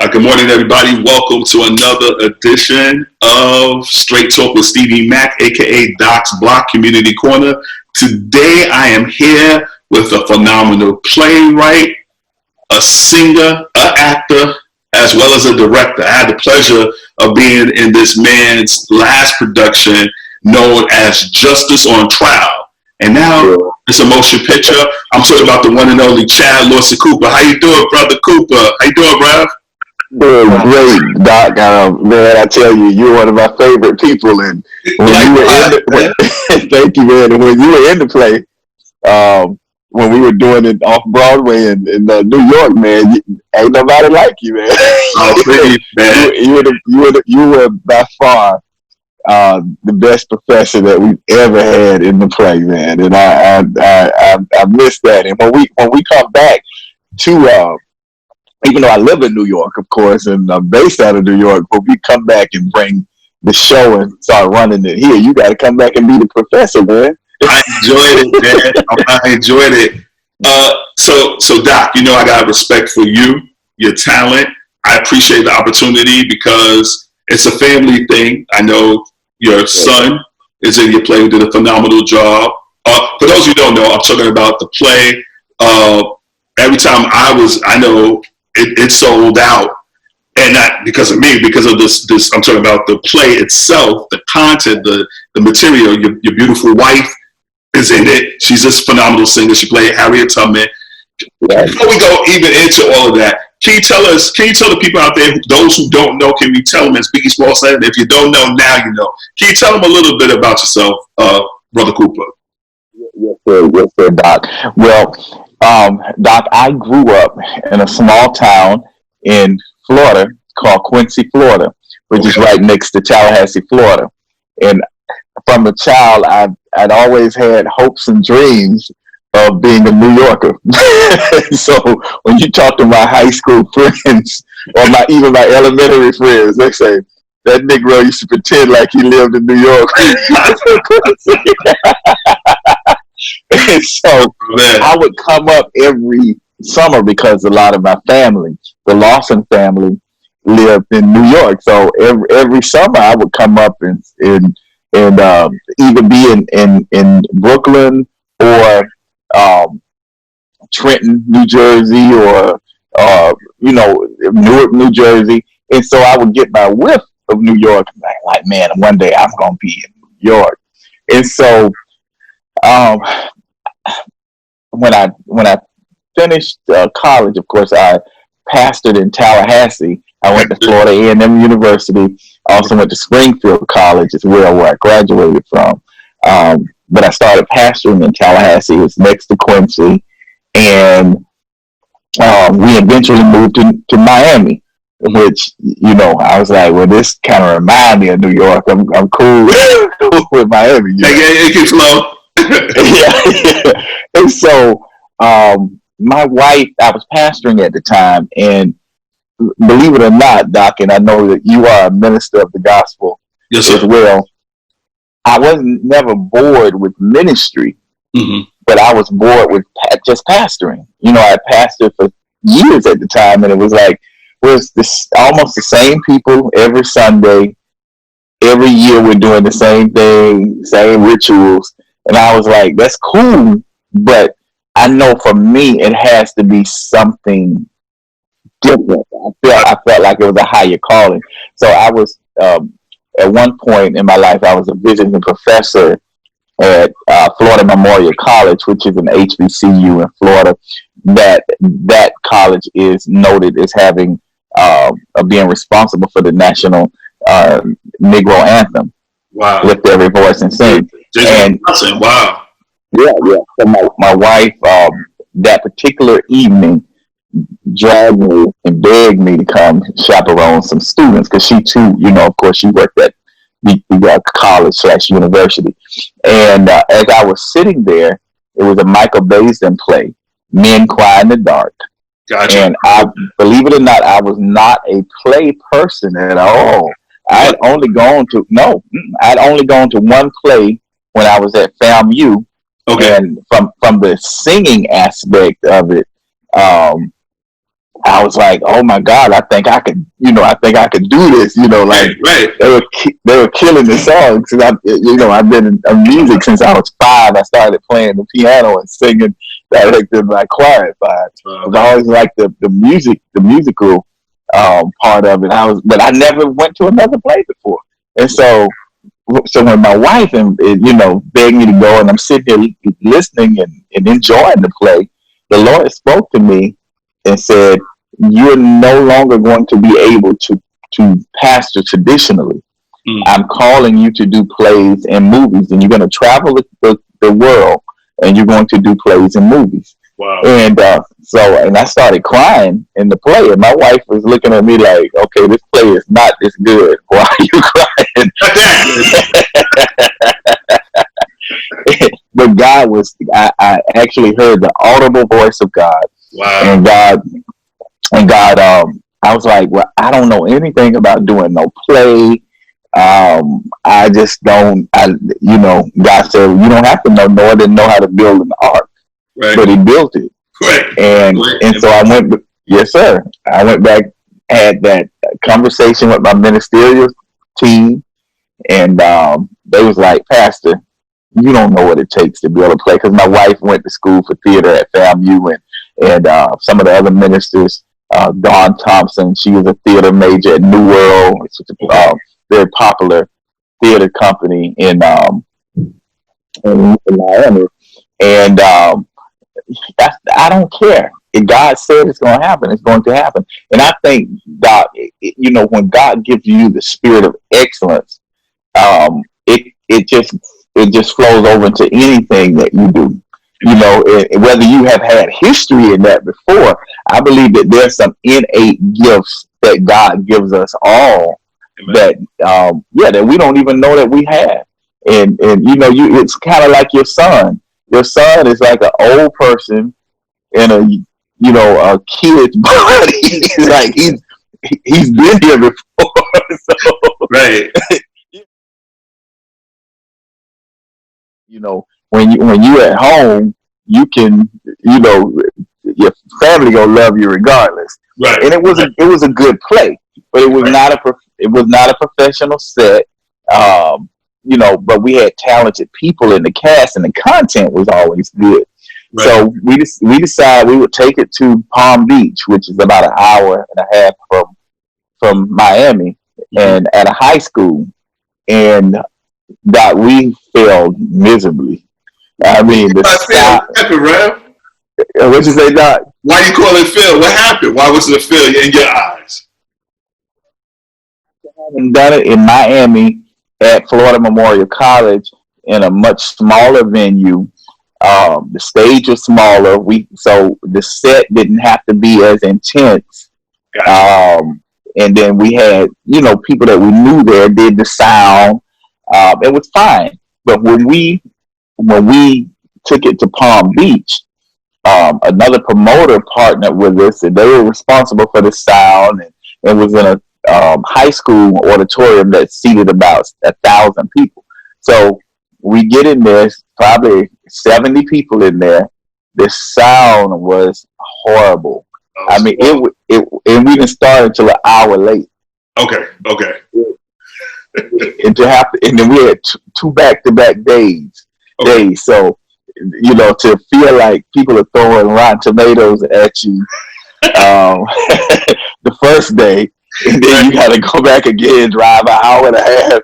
Good morning, everybody. Welcome to another edition of Straight Talk with Stevie Mack, aka Doc's Block Community Korner. Today, I am here with a phenomenal playwright, a singer, an actor, as well as a director. I had the pleasure of being in this man's last production known as Justice on Trial. And now it's a motion picture. I'm talking about the one and only Chad Lawson Cooper. How you doing, brother Cooper? How you doing, bruv? Doing great, Doc. Man, I tell you, you're one of my favorite people. And when you were in the, thank you, man. And when you were in the play, when we were doing it off Broadway in New York, man, ain't nobody like you, man. Oh, please, man. You were by far the best professor that we've ever had in the play, man. And I miss that. And when we come back to even though I live in New York, of course, and I'm based out of New York, but we come back and bring the show and start running it here. You got to come back and be the professor, man. I enjoyed it, man. I enjoyed it. So Doc, you know I got respect for you, your talent. I appreciate the opportunity because it's a family thing. I know your son is in your play, did a phenomenal job. For those who don't know, I'm talking about the play. Every time I know it sold out, and not because of me, because of this. I'm talking about the play itself, the content, the material. Your beautiful wife is in it. She's this phenomenal singer. She played Harriet Tubman. Before we go even into all of that, can you tell the people out there, those who don't know, can you tell them, as Biggie Smalls said, if you don't know, now you know. Can you tell them a little bit about yourself, Brother Cooper? Yes, sir, Doc. Well, Doc, I grew up in a small town in Florida called Quincy, Florida, which is right next to Tallahassee, Florida. And from a child, I'd always had hopes and dreams of being a New Yorker. So when you talk to my high school friends or even my elementary friends, they say, that Negro used to pretend like he lived in New York. And so I would come up every summer because a lot of my family, the Lawson family, lived in New York. So every summer I would come up and either be in Brooklyn or Trenton, New Jersey, or Newark, New Jersey. And so I would get my whiff of New York, like, man, one day I'm gonna be in New York. And so when I finished college, of course, I pastored in Tallahassee. I went to Florida A&M University. I also went to Springfield College as well, where I graduated from. But I started pastoring in Tallahassee. It's next to Quincy. And we eventually moved to Miami, which, I was like, well, this kind of reminds me of New York. I'm cool with Miami. Yeah, it can flow. Yeah. And so my wife, I was pastoring at the time, and believe it or not, Doc, and I know that you are a minister of the gospel as well, I wasn't never bored with ministry, but I was bored with just pastoring. I pastored for years at the time, and it was like, this almost the same people every Sunday. Every year we're doing the same thing, same rituals. And I was like, that's cool, but I know for me, it has to be something different. I felt like it was a higher calling. So I was, at one point in my life, I was a visiting professor at Florida Memorial College, which is an HBCU in Florida. That college is noted as having, being responsible for the national Negro anthem. Wow. Lift every voice and sing. And wow. Yeah. So my wife, that particular evening, dragged me and begged me to come chaperone some students because she too, of course, she worked at the college/university. And as I was sitting there, it was a Michael Baisden play, Men Cry in the Dark. Gotcha. And believe it or not, I was not a play person at all. I'd only gone to one play when I was at FAMU. Okay. And from the singing aspect of it, I was like, oh my God, I think I could, I think I could do this, like right. they were killing the songs. Cause I've been in music since I was 5. I started playing the piano and singing directed by choir. Cause I always liked the musical part of it. But I never went to another play before. And so when my wife and begged me to go, and I'm sitting here listening and enjoying the play, the Lord spoke to me and said, "You're no longer going to be able to pastor traditionally. I'm calling you to do plays and movies, and you're going to travel the world, and you're going to do plays and movies." Wow. And and I started crying in the play, and my wife was looking at me like, "Okay, this play is not this good. Why are you crying?" But I actually heard the audible voice of God. Wow. And God, I was like, well, I don't know anything about doing no play. I just don't, God said, you don't have to know, nor didn't know how to build an ark. Right. But he built it. Right. And so I went, yes, sir. I went back, had that conversation with my ministerial team, and they was like, "Pastor, you don't know what it takes to build a play." Because my wife went to school for theater at FAMU, and some of the other ministers, Dawn Thompson, she was a theater major at New World. It's a very popular theater company in Miami. And I don't care. If God said it's going to happen, it's going to happen. And I think God, when God gives you the spirit of excellence, it just flows over into anything that you do. Whether you have had history in that before, I believe that there's some innate gifts that God gives us all. Amen. That we don't even know that we have. And it's kind of like your son. Your son is like an old person in a kid's body. It's like he's been here before. So, right. When you at home, you can, your family gonna love you regardless. Right. And it was a good play, but it was not a professional set. But we had talented people in the cast, and the content was always good. Right. So we decided we would take it to Palm Beach, which is about an hour and a half from Miami, and at a high school, and that we failed miserably. I mean, what'd you say, Doc? Why you call it fail? What happened? Why was it a failure in your eyes? Having done it in Miami at Florida Memorial College in a much smaller venue, the stage was smaller. So the set didn't have to be as intense. Gotcha. And then we had, people that we knew there did the sound. It was fine. But when we took it to Palm Beach, another promoter partnered with us, and they were responsible for the sound, and it was in a high school auditorium that seated about 1,000 people. So we get in there, probably 70 people in there. The sound was horrible. I mean, and we didn't start until an hour late. Okay. And then we had two back-to-back days. So, to feel like people are throwing Rotten Tomatoes at you the first day, and then you got to go back again, drive an hour and a half,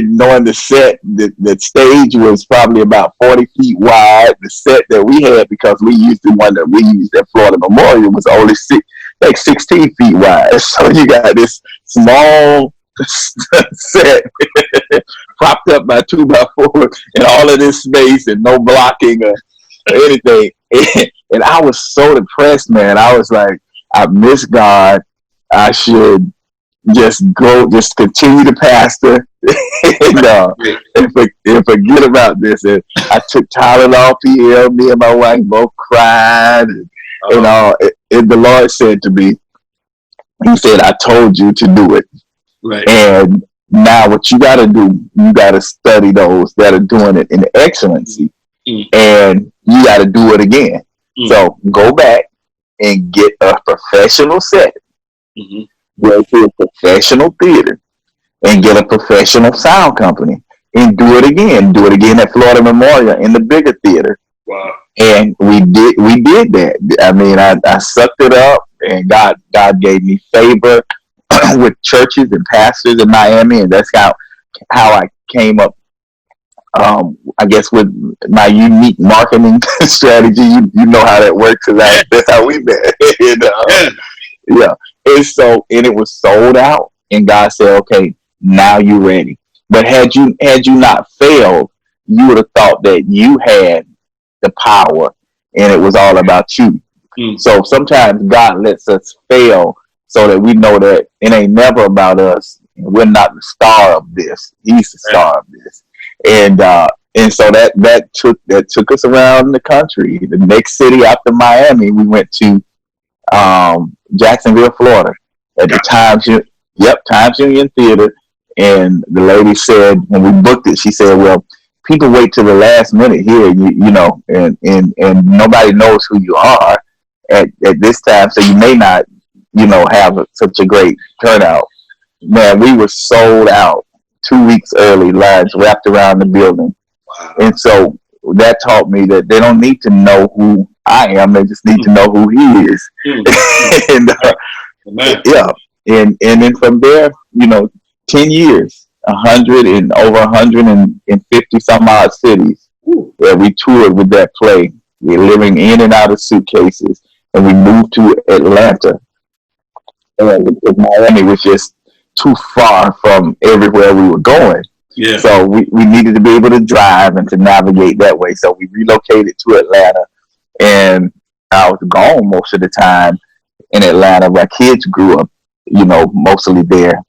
knowing the set, the stage was probably about 40 feet wide. The set that we had, because we used the one that we used at Florida Memorial, was only 16 feet wide. So you got this small set propped up by 2x4 and all of this space and no blocking or anything. And I was so depressed, man. I was like, I miss God. I should just continue to pastor and forget about this. And I took Tylenol PL. Me and my wife both cried, and the Lord said to me, He said, "I told you to do it." Right. And now what you got to do, you got to study those that are doing it in excellency, and you got to do it again. So go back and get a professional set, go to a professional theater, and get a professional sound company, and do it again. Do it again at Florida Memorial in the bigger theater. Wow. And we did that. I mean, I sucked it up, and God gave me favor with churches and pastors in Miami, and that's how I came up. I guess with my unique marketing strategy, you know how that works. That's how we met. Yeah. And it was sold out, and God said, "Okay, now you're ready." But had you not failed, you would have thought that you had the power, and it was all about you. So sometimes God lets us fail so that we know that it ain't never about us. We're not the star of this. He's the star of this. And so that took us around the country. The next city after Miami, we went to Jacksonville, Florida, at the Times Union Theater. And the lady said, when we booked it, she said, "Well, people wait till the last minute here, you know, and nobody knows who you are at this time, so you may not, you know, have such a great turnout." Man, we were sold out 2 weeks early, lines wrapped around the building. Wow. And so that taught me that they don't need to know who I am; they just need to know who He is. And then from there, you know, 10 years, 150 some odd cities where we toured with that play. We're living in and out of suitcases, and we moved to Atlanta. And Miami was just too far from everywhere we were going. Yeah. So we needed to be able to drive and to navigate that way. So we relocated to Atlanta, and I was gone most of the time in Atlanta. My kids grew up, you know, mostly there.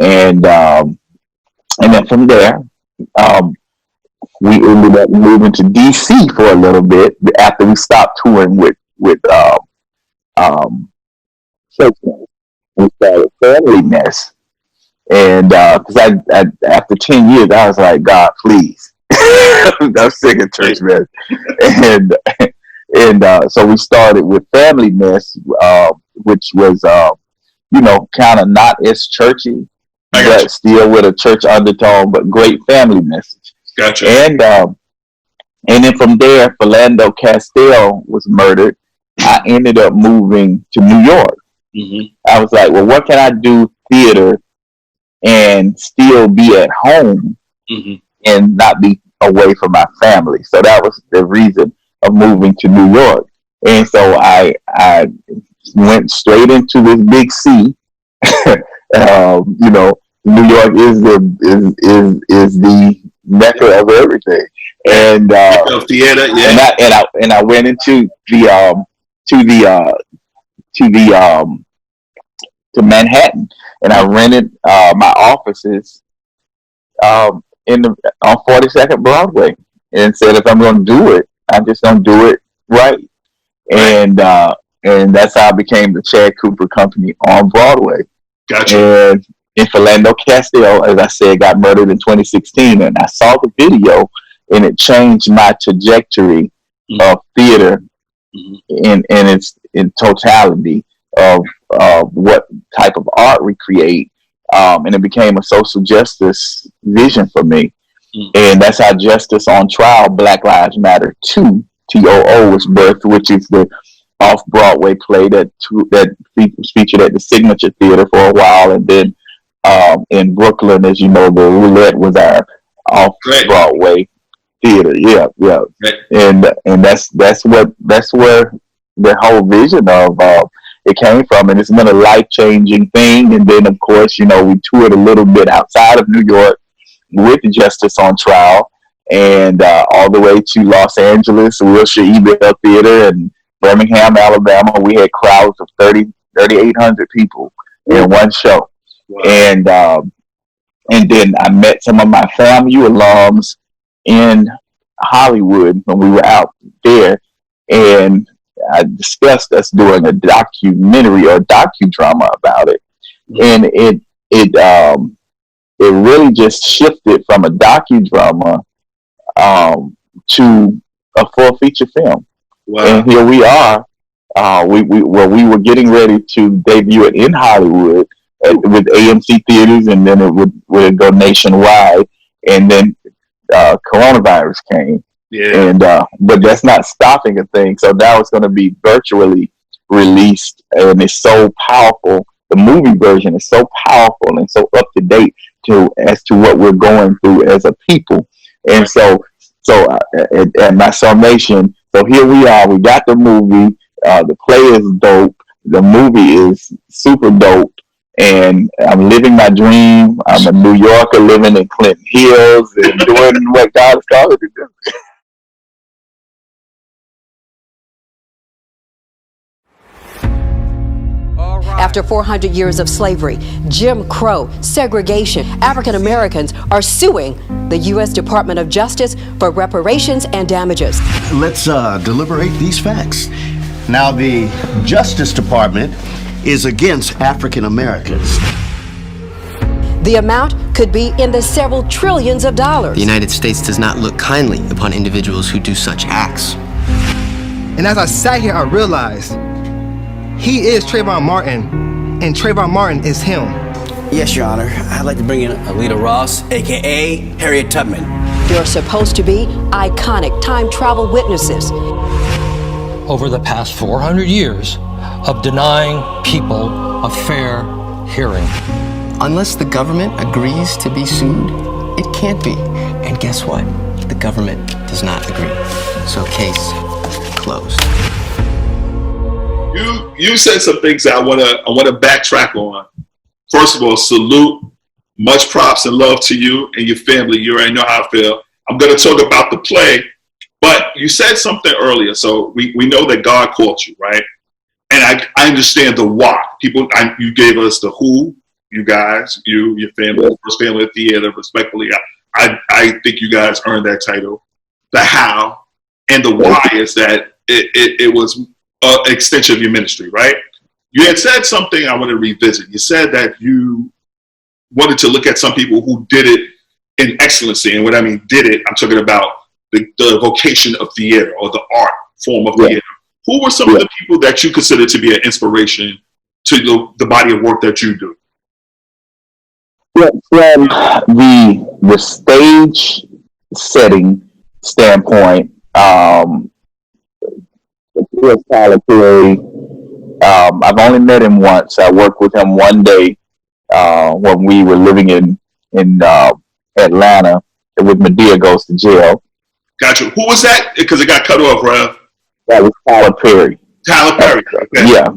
And then from there, we ended up moving to DC for a little bit after we stopped touring with church. We started Family Mess, and because I after 10 years, I was like, "God, please, I'm sick of church mess," and so we started with Family Mess, which was you know, kind of not as churchy, but still with a church undertone, but great family message. Gotcha. And then from there, Philando Castile was murdered. I ended up moving to New York. I was like, well, what can I do theater and still be at home and not be away from my family? So that was the reason of moving to New York. And so I went straight into this big C. You know, New York is the mecca of everything, and theater, yeah. And I went into to Manhattan, and I rented my offices on 42nd Broadway, and said, if I'm going to do it, I'm just going to do it right. And that's how I became the Chad Cooper Company on Broadway. Gotcha. And Philando Castile, as I said, got murdered in 2016, and I saw the video, and it changed my trajectory of theater in totality of what type of art we create, and it became a social justice vision for me. And that's how Justice on Trial, Black Lives Matter 2, TOO, was birthed, which is the off-Broadway play that was featured at the Signature Theater for a while, and then in Brooklyn, as you know, the Roulette was our off-Broadway theater. Yeah. Right. And that's where the whole vision of it came from, and it's been a life-changing thing. And then, of course, you know, we toured a little bit outside of New York with Justice on Trial, and all the way to Los Angeles, Wilshire Ebell Theater, and Birmingham, Alabama. We had crowds of 3,800 people in one show. Wow. And then I met some of my FAMU alums in Hollywood when we were out there, and I discussed us doing a documentary or docudrama about it. And it really just shifted from a docudrama to a full feature film. Wow. And here we are. We were getting ready to debut it in Hollywood with AMC theaters, and then it would go nationwide. And then coronavirus came, Yeah. and but that's not stopping a thing. So now it's going to be virtually released, and it's so powerful. The movie version is so powerful and so up to date as to what we're going through as a people. And so at my summation, so here we are. We got the movie. The play is dope. The movie is super dope. And I'm living my dream. I'm a New Yorker living in Clinton Hills and doing what God has called me to do. After 400 years of slavery, Jim Crow, segregation, African Americans are suing the U.S. Department of Justice for reparations and damages. Let's deliberate these facts. Now, the Justice Department is against African Americans. The amount could be in the several trillions of dollars. The United States does not look kindly upon individuals who do such acts. And as I sat here, I realized he is Trayvon Martin, and Trayvon Martin is him. Yes, Your Honor. I'd like to bring in Alita Ross, a.k.a. Harriet Tubman. They're supposed to be iconic time travel witnesses. Over the past 400 years of denying people a fair hearing. Unless the government agrees to be sued, it can't be. And guess what? The government does not agree. So case closed. You said some things that I wanna backtrack on. First of all, salute, much props and love to you and your family. You already know how I feel. I'm gonna talk about the play, but you said something earlier, so we know that God called you, right? And I understand the why. You gave us the who, you guys, your family, First Family Theater, respectfully. I think you guys earned that title. The how and the why is that it was an extension of your ministry, right? You had said something I want to revisit. You said that you wanted to look at some people who did it in excellency. And when I mean did it, I'm talking about the vocation of theater or the art form of theater. Who were some of the people that you consider to be an inspiration to the body of work that you do? From the stage setting standpoint, Tyler Perry, I've only met him once. I worked with him one day when we were living in Atlanta with Medea Goes to Jail. Gotcha. Who was that? Because it got cut off, Rev. That was Tyler Perry. Tyler Perry. Okay. Yeah.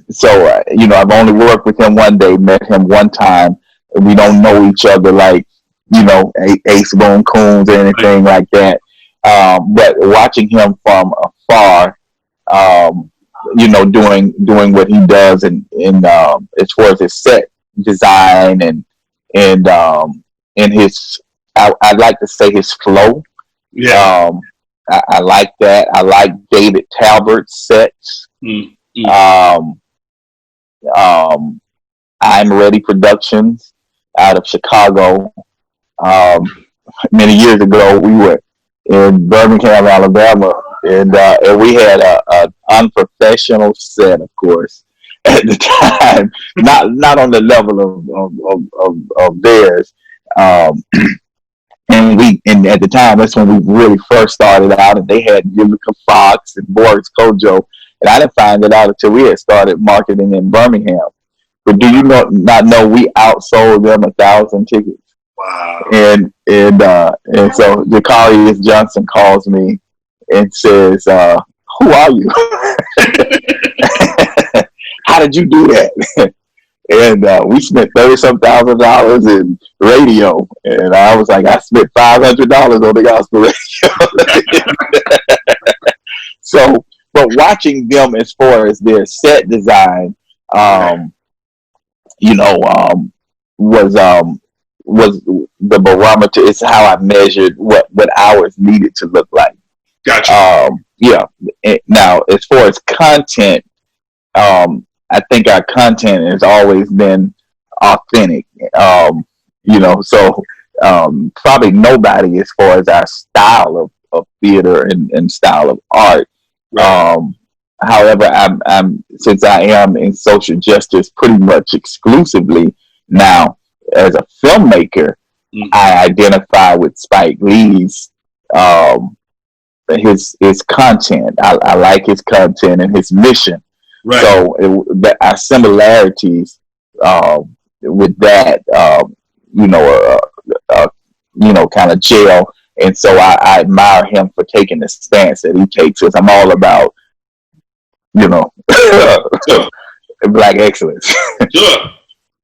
So, I've only worked with him one day, met him one time. We don't know each other like, Ace Boone Coons or anything like that. But watching him from afar, doing what he does in as far as his set design and his, I'd like to say his flow. Yeah. I like that. I like David Talbert's sets. I'm Ready Productions out of Chicago. Many years ago, we were in Birmingham, Alabama, and we had an unprofessional set, of course, at the time. Not on the level of theirs. And at the time, that's when we really first started out, and they had Vivica Fox and Boris Kojo, and I didn't find it out until we had started marketing in Birmingham. But do you not know we outsold them 1,000 tickets? Wow. And so Jacarius Johnson calls me and says, "Who are you? How did you do that?" And we spent $30,000 in radio, and I was like, I spent $500 on the gospel radio. So, but watching them as far as their set design, was the barometer. It's how I measured what ours needed to look like. Gotcha. Now, as far as content, I think our content has always been authentic. Probably nobody as far as our style of theater and style of art Right. However, I'm since I am in social justice pretty much exclusively now as a filmmaker, I identify with Spike Lee's his content. I like his content and his mission. Right. So our similarities with that, kind of gel. And so I admire him for taking the stance that he takes. Because I'm all about, Black excellence. Sure.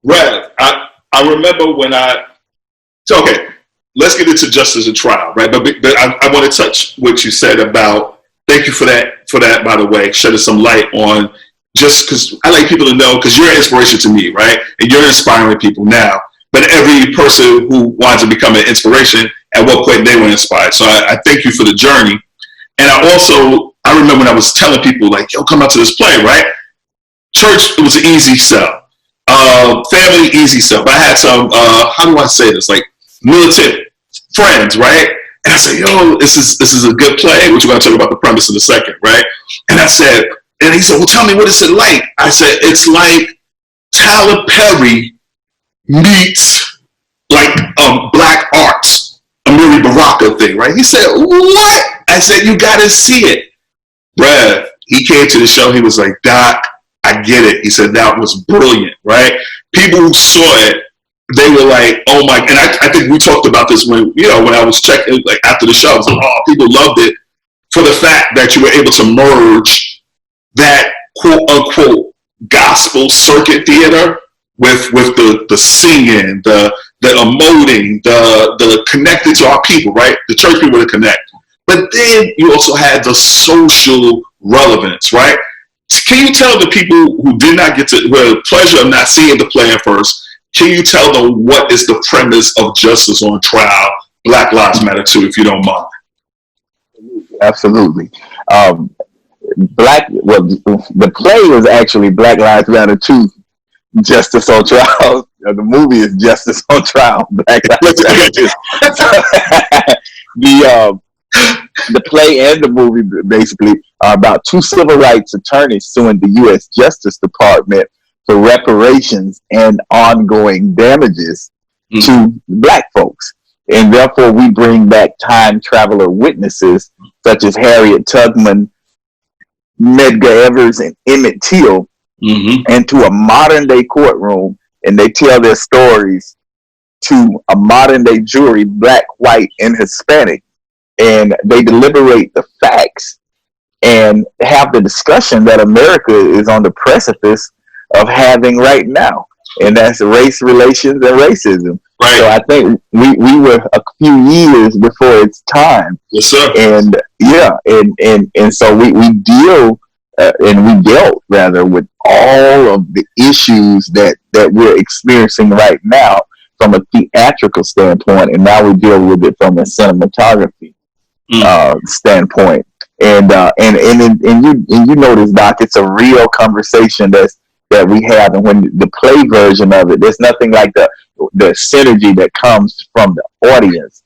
Right. I remember when okay, let's get into justice and trial, right? But I want to touch what you said about, thank you for that, by the way, shedding some light on, just because I like people to know, because you're an inspiration to me, right? And you're inspiring people now. But every person who wants to become an inspiration, at what point they were inspired. So I thank you for the journey. And I remember when I was telling people, like, yo, come out to this play, right? Church, it was an easy sell. Family, easy sell. But I had some, how do I say this? Like, militant friends, right? And I said, yo, this is a good play, which we're going to talk about the premise in a second, right? And I said, and he said, well, tell me, what is it like? I said, it's like Tyler Perry meets like black arts, a Miri Baraka thing, right? He said, what? I said, you got to see it. Bruh, he came to the show. He was like, Doc, I get it. He said, that was brilliant, right? People who saw it, they were like, oh my, and I think we talked about this when I was checking, like after the show, I was like, oh, people loved it for the fact that you were able to merge that quote unquote gospel circuit theater with the singing, the emoting, the connected to our people, right? The church people to connect. But then you also had the social relevance, right? Can you tell the people who did not get the pleasure of not seeing the play at first, can you tell them what is the premise of Justice on Trial, Black Lives Matter 2, if you don't mind? Absolutely. The play is actually Black Lives Matter 2, Justice on Trial. The movie is Justice on Trial, Black Lives Matter 2. The play and the movie basically are about two civil rights attorneys suing the U.S. Justice Department for reparations and ongoing damages to Black folks. And therefore, we bring back time traveler witnesses such as Harriet Tubman, Medgar Evers, and Emmett Till into a modern day courtroom, and they tell their stories to a modern day jury, Black, white, and Hispanic. And they deliberate the facts and have the discussion that America is on the precipice of having right now, and that's race relations and racism. Right. So I think we were a few years before its time. Yes, sir. And and so we deal and we dealt rather with all of the issues that we're experiencing right now from a theatrical standpoint, and now we deal with it from a cinematography standpoint. And you notice, Doc, it's a real conversation that we have, and when the play version of it, there's nothing like the synergy that comes from the audience.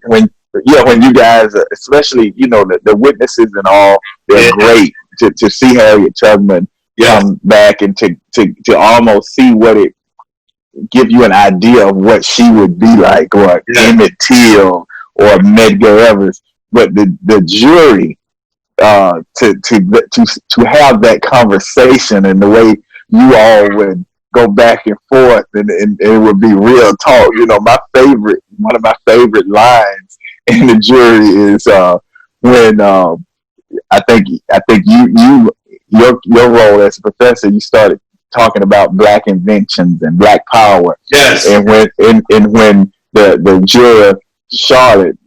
When you guys, especially the witnesses and all, they're great to see Harriet Tubman come back and to almost see what it give you an idea of what she would be like, or Emmett Till or Medgar Evers. But the jury to have that conversation, and the way you all would go back and forth, and it would be real talk. One of my favorite lines in the jury is when I think your role as a professor, you started talking about Black inventions and Black power. Yes. And when the juror Charlotte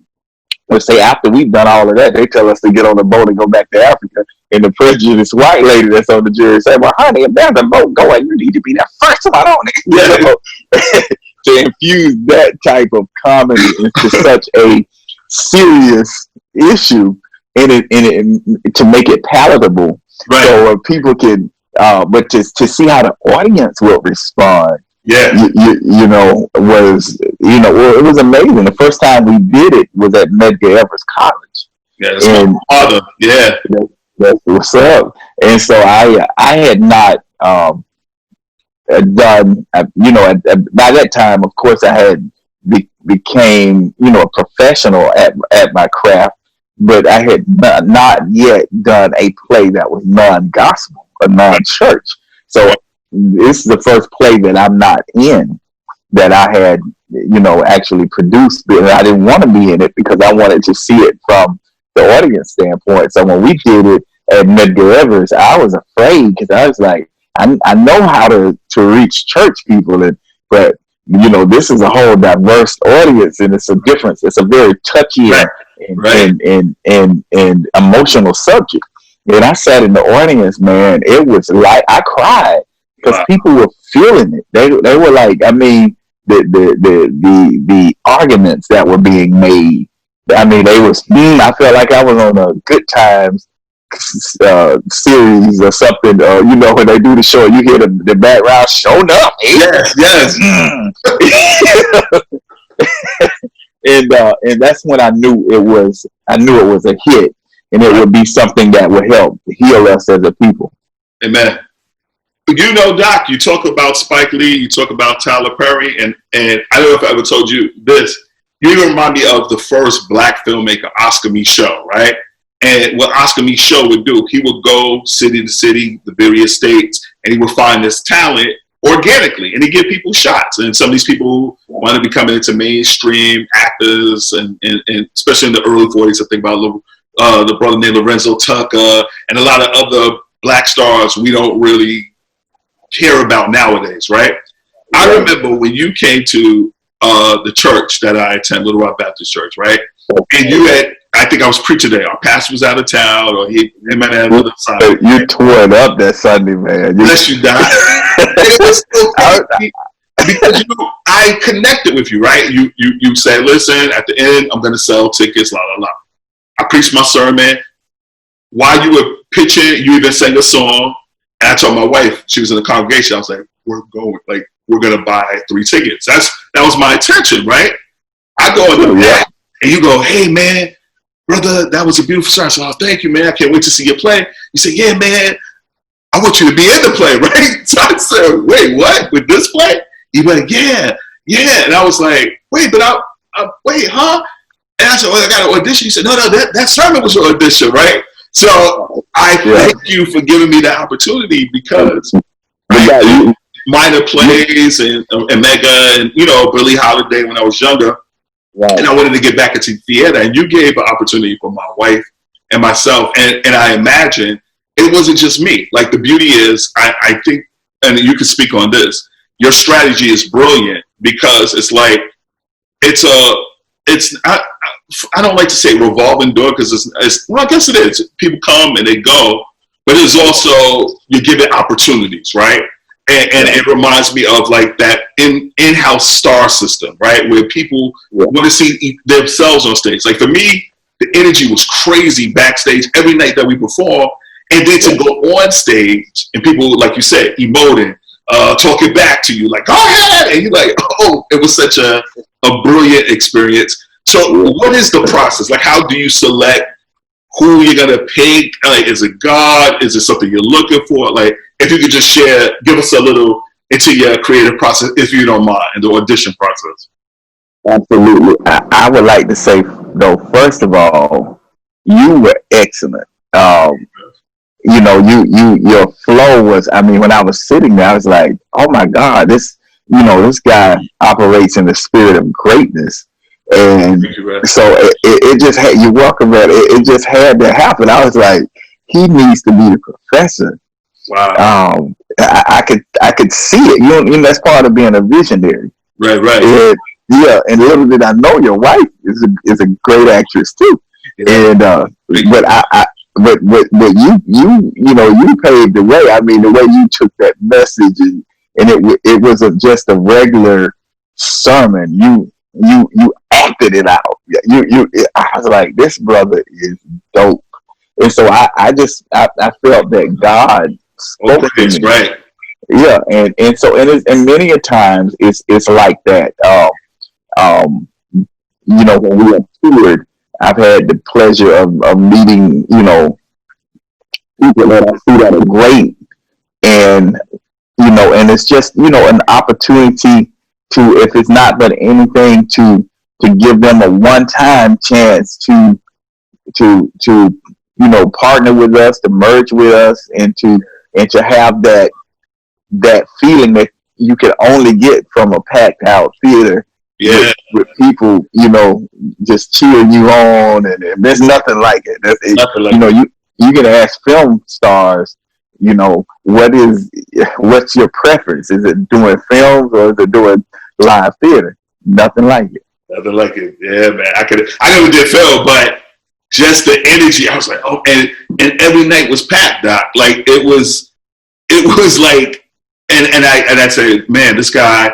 would say, after we've done all of that, they tell us to get on the boat and go back to Africa. And the prejudiced white lady that's on the jury say, well, honey, if there's a boat going, you need to be the first one on it. To infuse that type of comedy into such a serious issue, and to make it palatable, right? So people can, but to see how the audience will respond, it was amazing. The first time we did it was at Medgar Evers College. Yeah, that's my father. Yeah. That's what's up. And so I had not done, by that time, of course, I had became, a professional at my craft, but I had not yet done a play that was non-gospel or non-church. So this is the first play that I'm not in that I had, actually produced. But I didn't want to be in it because I wanted to see it from the audience standpoint. So when we did it at Medgar Evers, I was afraid because I was like, I know how to reach church people, but this is a whole diverse audience, and it's a difference. It's a very touchy and emotional subject. And I sat in the audience, man. It was like I cried because people were feeling it. They were like, I mean, the arguments that were being made. I mean, they was. I felt like I was on a Good Times series or something. When they do the show, you hear the background showing up. Yes. And that's when I knew it was a hit, and it would be something that would help heal us as a people. Amen. Doc, you talk about Spike Lee, you talk about Tyler Perry, and I don't know if I ever told you this. You even remind me of the first Black filmmaker, Oscar Micheaux, right? And what Oscar Micheaux would do, he would go city to city, the various states, and he would find this talent organically, and he'd give people shots. And some of these people want to be coming into mainstream actors, and especially in the early 40s, I think about the brother named Lorenzo Tucker, and a lot of other Black stars we don't really care about nowadays, right? I remember when you came to the church that I attend, Little Rock Baptist Church, right? And you had, I think I was preaching there. Our pastor was out of town, or he might have another side. You tore it up that Sunday, man. Bless you, Doc. It was so crazy because I connected with you, right? You said, listen, at the end, I'm going to sell tickets, la, la, la. I preached my sermon. While you were pitching, you even sang a song. And I told my wife, she was in the congregation, I was like, we're going to buy 3 tickets. That was my intention, right? I go in the back, and you go, hey, man, brother, that was a beautiful song. So, thank you, man. I can't wait to see your play. You say, yeah, man, I want you to be in the play, right? So I said, wait, what? With this play? He went, yeah. And I was like, wait, but wait, huh? And I said, well, I got an audition. He said, no, that sermon was your audition, right? So I thank you for giving me that opportunity because minor plays and Mega and, Billie Holiday when I was younger. Right. And I wanted to get back into theater, and you gave an opportunity for my wife and myself. And I imagine it wasn't just me. Like, the beauty is, I think, and you can speak on this, your strategy is brilliant because it's like, I don't like to say revolving door because well, I guess it is. People come and they go, but it's also, you give it opportunities, right? And it reminds me of like that in-house star system, right? Where people want to see themselves on stage. Like, for me, the energy was crazy backstage every night that we perform. And then to go on stage and people, like you said, emoting, talking back to you, like, go ahead. And you're like, oh, it was such a brilliant experience. So what is the process? Like, how do you select who you're going to pick? Like, is it God? Is it something you're looking for? Like, if you could just give us a little into your creative process, if you don't mind, in the audition process. Absolutely. I would like to say, though, first of all, you were excellent. Your flow was, I mean, when I was sitting there, I was like, oh my God, this guy operates in the spirit of greatness. And so it just had, you're welcome, man. It just had to happen. I was like, he needs to be the professor. Wow. I could see it. You know, that's part of being a visionary. Right. And little did I know your wife is a great actress too. Yeah. And but you paved the way. I mean, the way you took that message and it wasn't just a regular sermon. You acted it out. I was like, this brother is dope. And so I felt that God spoke to me. Right. Yeah, and so and many a times it's like that. When we have toured, I've had the pleasure of meeting, people that I see that are great, and and it's just an opportunity to, if it's not but anything, to give them a one-time chance to partner with us, to merge with us, and to have that feeling that you can only get from a packed out theater. Yeah. With people, just cheering you on, and there's nothing like it. Nothing like you can ask film stars, what's your preference? Is it doing films or is it doing live theater? Nothing like it. Nothing like it. Yeah, man. I never did film, but just the energy, I was like, oh, and every night was packed, Doc. Like it was like, and I said, man, this guy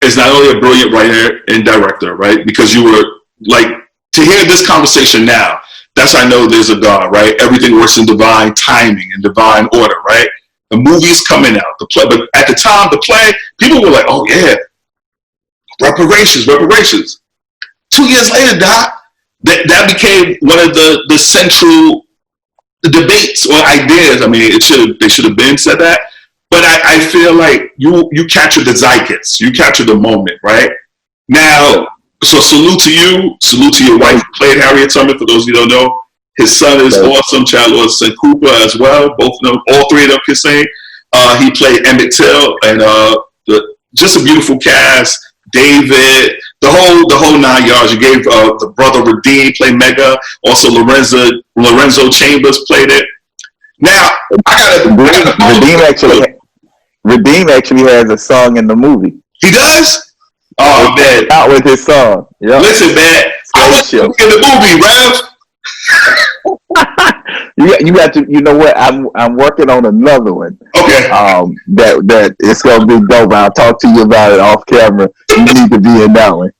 is not only a brilliant writer and director, right? Because you were like, to hear this conversation now, that's how I know there's a God, right? Everything works in divine timing and divine order, right? The movie's coming out, the play, but at the time, the play, people were like, oh yeah, reparations. 2 years later, Doc, that became one of the central debates or ideas. I mean, they should have been said that. But I feel like you captured the zeitgeist, you captured the moment, right? Now, so salute to you, salute to your wife who played Harriet Tubman, for those of you who don't know. His son is awesome, Chad Lawson Cooper as well. Both of them, all three of them can sing. He played Emmett Till, and just a beautiful cast. David, the whole 9 yards. You gave the brother Redeem played Mega. Also Lorenzo Chambers played it. Now Redeem actually has a song in the movie. He does? Oh man, out with his song. Yep. Listen, man, I was in the movie, Rev. You got to. You know what? I'm working on another one. Okay. That it's gonna be dope. I'll talk to you about it off camera. You need to be in that one.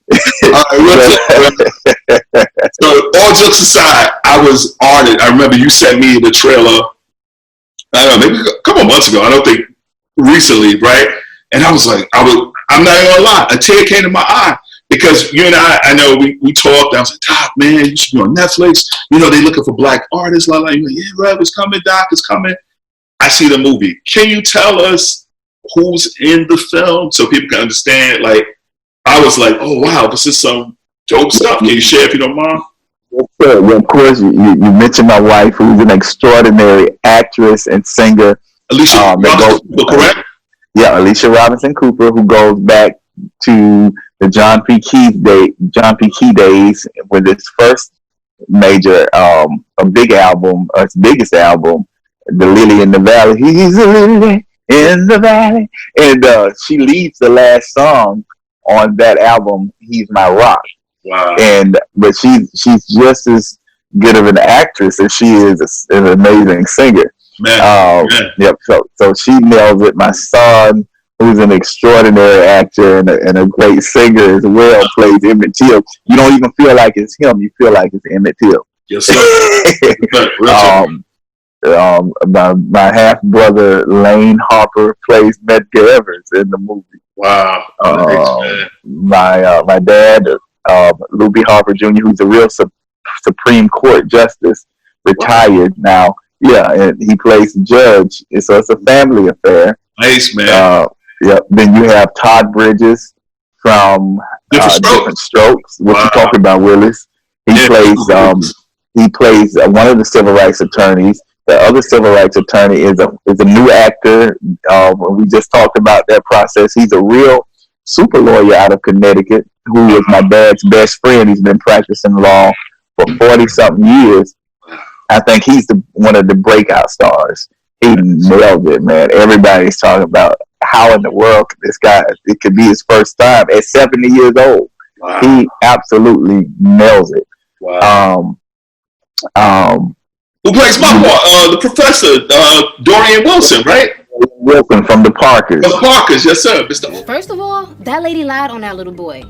So all jokes aside, I was honored. I remember you sent me the trailer. I don't know, maybe a couple months ago. I don't think recently, right? And I was like, I'm not even gonna lie, a tear came to my eye. Because you and I know we talked. I was like, Doc, man, you should be on Netflix. They looking for black artists. Like, yeah, Rev, it's coming, Doc, it's coming. I see the movie. Can you tell us who's in the film so people can understand? Like, I was like, oh, wow, this is some dope stuff. Can you share if you don't mind? Sure. Well, of course, you mentioned my wife, who's an extraordinary actress and singer. Alicia Robinson Cooper, correct? Yeah, Alicia Robinson Cooper, who goes back to the John P. Key days with his first major, a big album, his biggest album, The Lily in the Valley. He's a lily in the valley. And she leads the last song on that album, He's My Rock. Wow. But she's just as good of an actress as she is an amazing singer. Man. Yep. So she nails it. My son, who's an extraordinary actor and a great singer as well, plays Emmett Till. You don't even feel like it's him. You feel like it's Emmett Till. Yes, sir. My half brother Lane Harper plays Medgar Evers in the movie. Wow. My dad, Luby Harper Jr., who's a real Supreme Court justice, retired now. Yeah, and he plays the judge. So it's a family affair. Nice, man. Then you have Todd Bridges from Different Strokes. What you talking about, Willis? He plays one of the civil rights attorneys. The other civil rights attorney is a new actor. We just talked about that process. He's a real super lawyer out of Connecticut who was my dad's best friend. He's been practicing law for 40-something years. I think he's one of the breakout stars. He nailed it, man. Everybody's talking about how in the world this guy, it could be his first time at 70 years old. Wow. He absolutely nails it. Wow. Who plays my part? The professor, Dorian Wilson, right? Wilson from the Parkers. The Parkers, yes, sir. First of all, that lady lied on that little boy.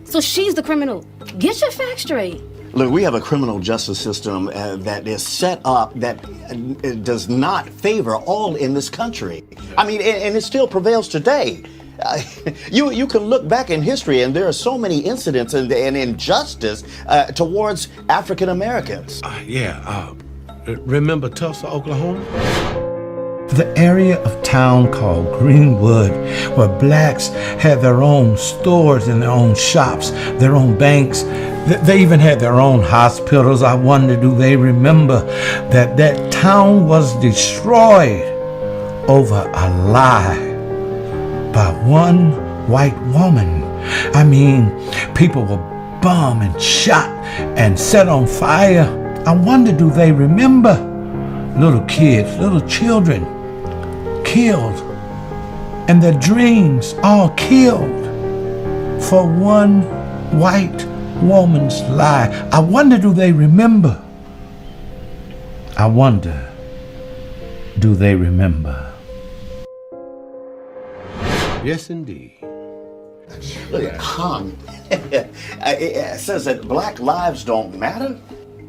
So she's the criminal. Get your facts straight. Look, we have a criminal justice system that is set up that does not favor all in this country. I mean, and it still prevails today. You can look back in history, and there are so many incidents and injustice towards African Americans. remember Tulsa, Oklahoma? The area of town called Greenwood, where blacks had their own stores and their own shops, their own banks. They even had their own hospitals. I wonder, do they remember that that town was destroyed over a lie by one white woman? I mean, people were bombed and shot and set on fire. I wonder, do they remember? Little kids, little children killed, and their dreams all killed for one white woman's lie. I wonder, do they remember? I wonder, do they remember? Yes, indeed. Look at Hung. It says that black lives don't matter.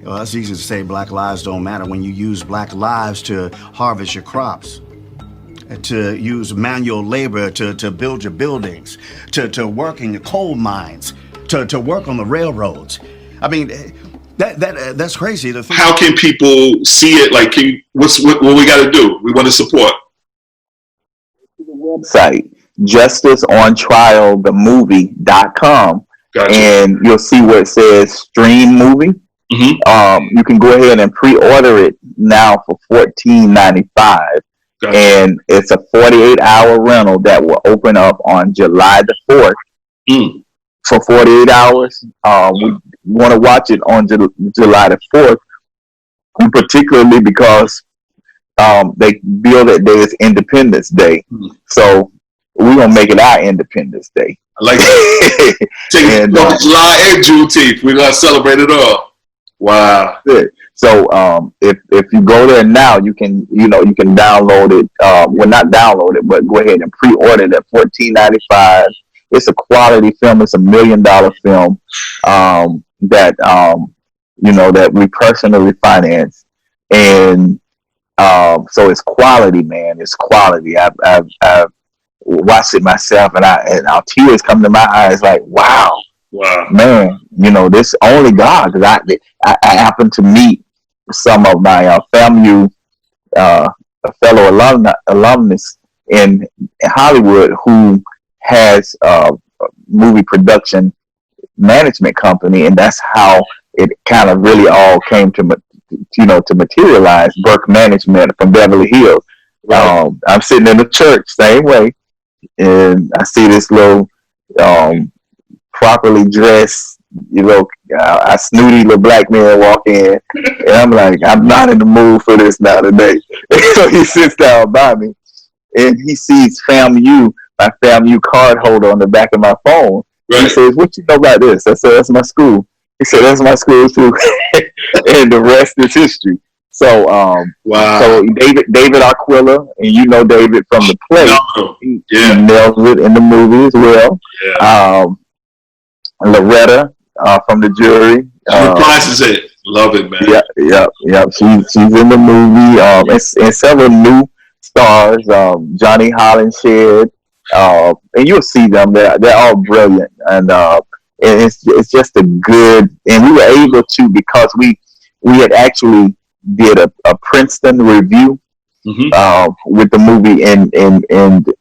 Well, that's easy to say black lives don't matter when you use black lives to harvest your crops, to use manual labor to build your buildings, to work in the coal mines, to work on the railroads. I mean, that's crazy. How can people see it? Like, what we got to do? We want to support. The website, justiceontrialthemovie.com, and you'll see where it says stream movie. You can go ahead and pre-order it now for $14.95. And it's a 48-hour rental that will open up on July the 4th for 48 hours. We want to watch it on July the 4th, particularly because they bill that day as Independence Day. So we're going to make it our Independence Day. I like it. July and Juneteenth. We're going to celebrate it all. Wow. So if you go there now, you can download it. Well, not download it, but go ahead and pre-order it at $14.95. It's a quality film. It's $1 million film that we personally finance, and so it's quality, man. It's quality. I've watched it myself, and our tears come to my eyes. Like, wow. Man, this only God, because I happened to meet some of my FAMU fellow alumnus in Hollywood who has a movie production management company, and that's how it kind of really all came to materialize. Burke Management from Beverly Hills. I'm sitting in the church, same way, and I see this little properly dressed, a snooty little black man walk in, and I'm like, I'm not in the mood for this now today. So he sits down by me, and he sees FAMU, my FAMU card holder on the back of my phone. He says, "What you know about this?" I said, "That's my school." He said, "That's my school too," and the rest is history. So, So David Arquilla, and David from the play, he nails it in the movie as well. Loretta from the jury. Reprises it. Love it, man. Yeah. She's in the movie. And several new stars. Johnny Hollinshed. And you'll see them. They're all brilliant. And it's just a good. And we were able to, because we had actually did a Princeton review with the movie, and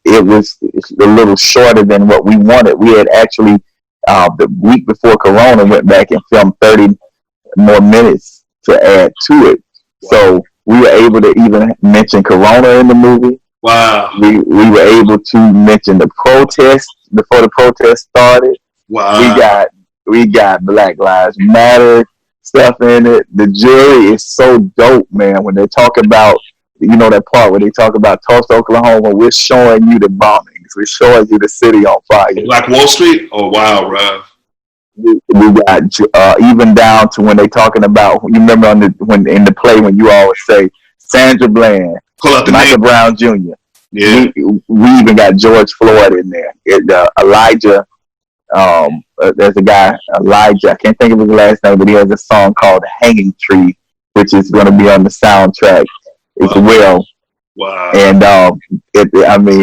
it was a little shorter than what we wanted. We had actually the week before Corona went back and filmed 30 more minutes to add to it. So we were able to even mention Corona in the movie. Wow. We were able to mention the protest before the protest started. Wow. We got Black Lives Matter stuff in it. The jury is so dope, man. When they talk about, that part where they talk about Tulsa, Oklahoma, we're showing you the bombings. We're showing you the city on fire. Black Wall Street? Oh, wow, Rev. We got even down to when they talking about, you remember when in the play when you always say Sandra Bland, Michael Brown Jr. Yeah. We even got George Floyd in there. Elijah, there's a guy, Elijah, I can't think of his last name, but he has a song called Hanging Tree, which is going to be on the soundtrack as well. Wow. And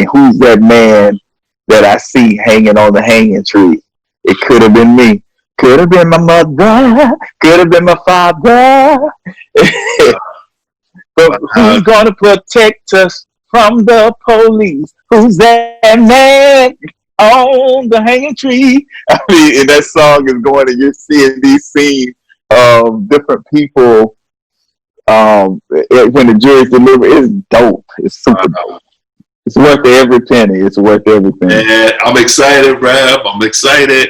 who's that man that I see hanging on the hanging tree? It could have been me. Could have been my mother. Could have been my father. But who's gonna protect us from the police? Who's that man on the hanging tree? I mean, and that song is going, and you're seeing these scenes of different people. When the jury's delivered, it's dope. It's super dope. It's worth every penny. It's worth every penny. Man, I'm excited, Rev. I'm excited.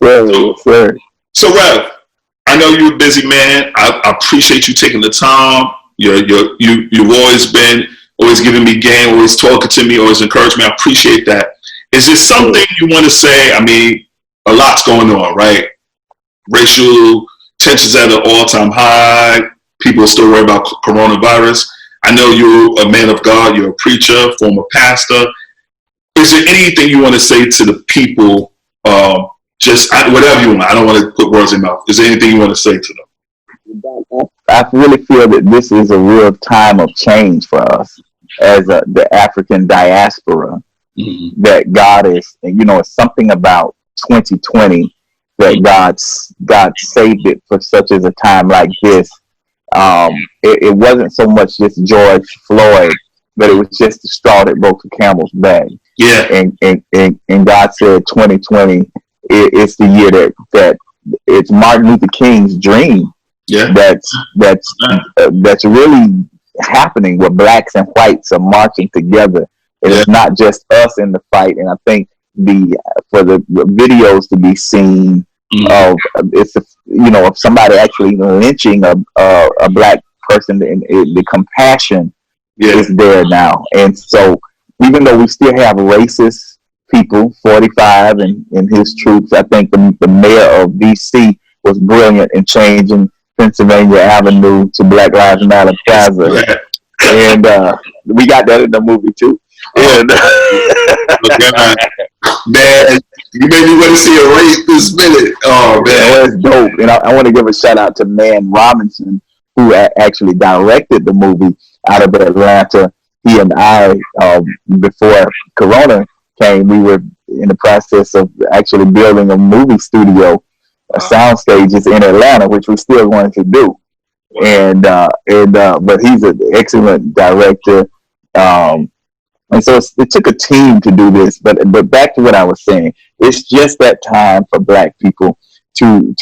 Sir. So, Rev, I know you're a busy man. I appreciate you taking the time. You've always giving me game, always talking to me, always encouraging me. I appreciate that. Is there something you want to say? I mean, a lot's going on, right? Racial tensions at an all-time high. People are still worried about coronavirus. I know you're a man of God. You're a preacher, former pastor. Is there anything you want to say to the people? Whatever you want. I don't want to put words in your mouth. Is there anything you want to say to them? I really feel that this is a real time of change for us as the African diaspora. Mm-hmm. That God is, it's something about 2020 that God saved it for such as a time like this. It wasn't so much just George Floyd, but it was just the straw that broke the camel's back. Yeah. And God said 2020 it's the year that it's Martin Luther King's dream. Yeah. That's really happening, where blacks and whites are marching together. It's not just us in the fight. And I think for the videos to be seen of of somebody actually lynching a black person, and the compassion is there now. And so even though we still have racist people, 45 and his troops, I think the mayor of DC was brilliant in changing Pennsylvania Avenue to Black Lives Matter Plaza. And we got that in the movie too. And man, you made me want to see a race this minute. Oh man, that's dope. And I want to give a shout out to Man Robinson, who actually directed the movie out of Atlanta. He and I, before Corona came, we were in the process of actually building a movie studio, sound stages in Atlanta, which we're still going to do. But he's an excellent director. And so it took a team to do this, but back to what I was saying, it's just that time for black people to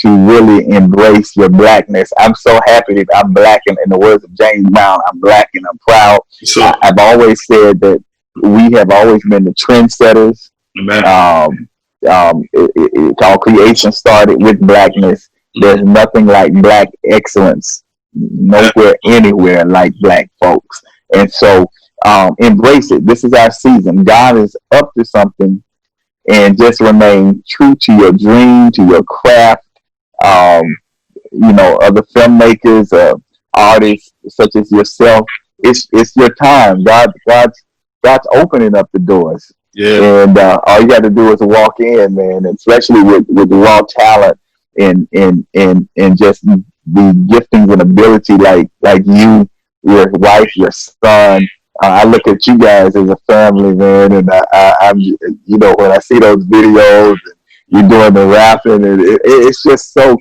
really embrace your blackness. I'm so happy that I'm black, and in the words of James Brown, I'm black and I'm proud. So, I've always said that we have always been the trendsetters. All creation started with blackness. There's nothing like black excellence nowhere, anywhere like black folks. And so embrace it. This is our season. God is up to something, and just remain true to your dream, to your craft. Other filmmakers, artists such as yourself, it's your time. God's opening up the doors. Yeah. And all you got to do is walk in, man, especially with raw talent and just the giftings and ability like you, your wife, your son. I look at you guys as a family, man, and I'm when I see those videos and you're doing the rapping, and it's just so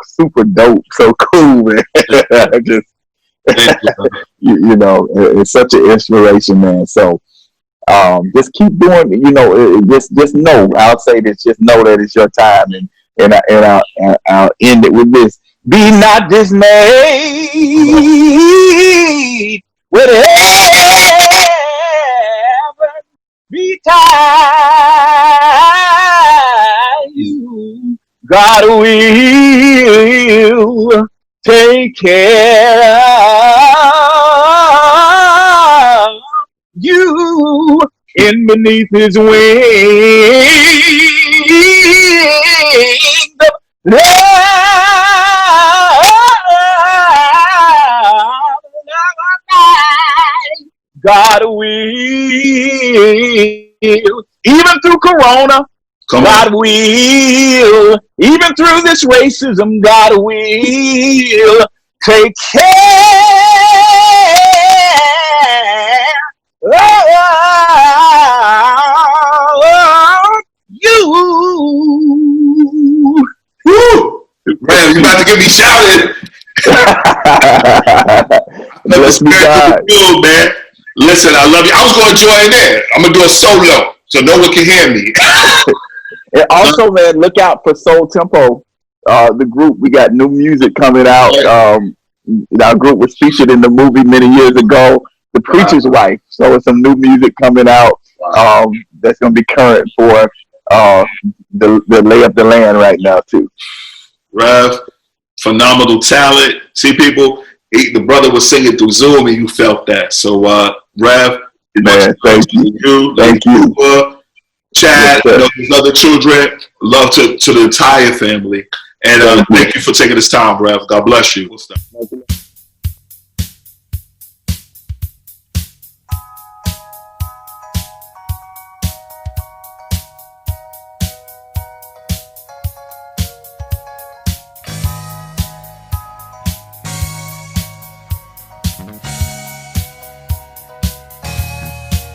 super dope, so cool, man. It's such an inspiration, man. So just keep doing, just know. I'll say this: just know that it's your time, and I'll end it with this: be not dismayed. Whatever betide you, God will take care of you in beneath his wings. God will, even through Corona, God will, even through this racism, God will take care of you. Woo! Man, you about to get me shouted. Bless me, God. Good, man. Listen, I love you. I was going to join in. I'm going to do a solo so no one can hear me. And also, man, look out for Soul Tempo, the group. We got new music coming out. Our group was featured in the movie many years ago, The Preacher's Wife. So it's some new music coming out that's going to be current for the lay of the land right now, too. Rev, phenomenal talent. See, people, the brother was singing through Zoom and you felt that. So, Rev, man, thank you. Thank you. Chad, his other children, love to the entire family. And thank you for taking this time, Rev. God bless you.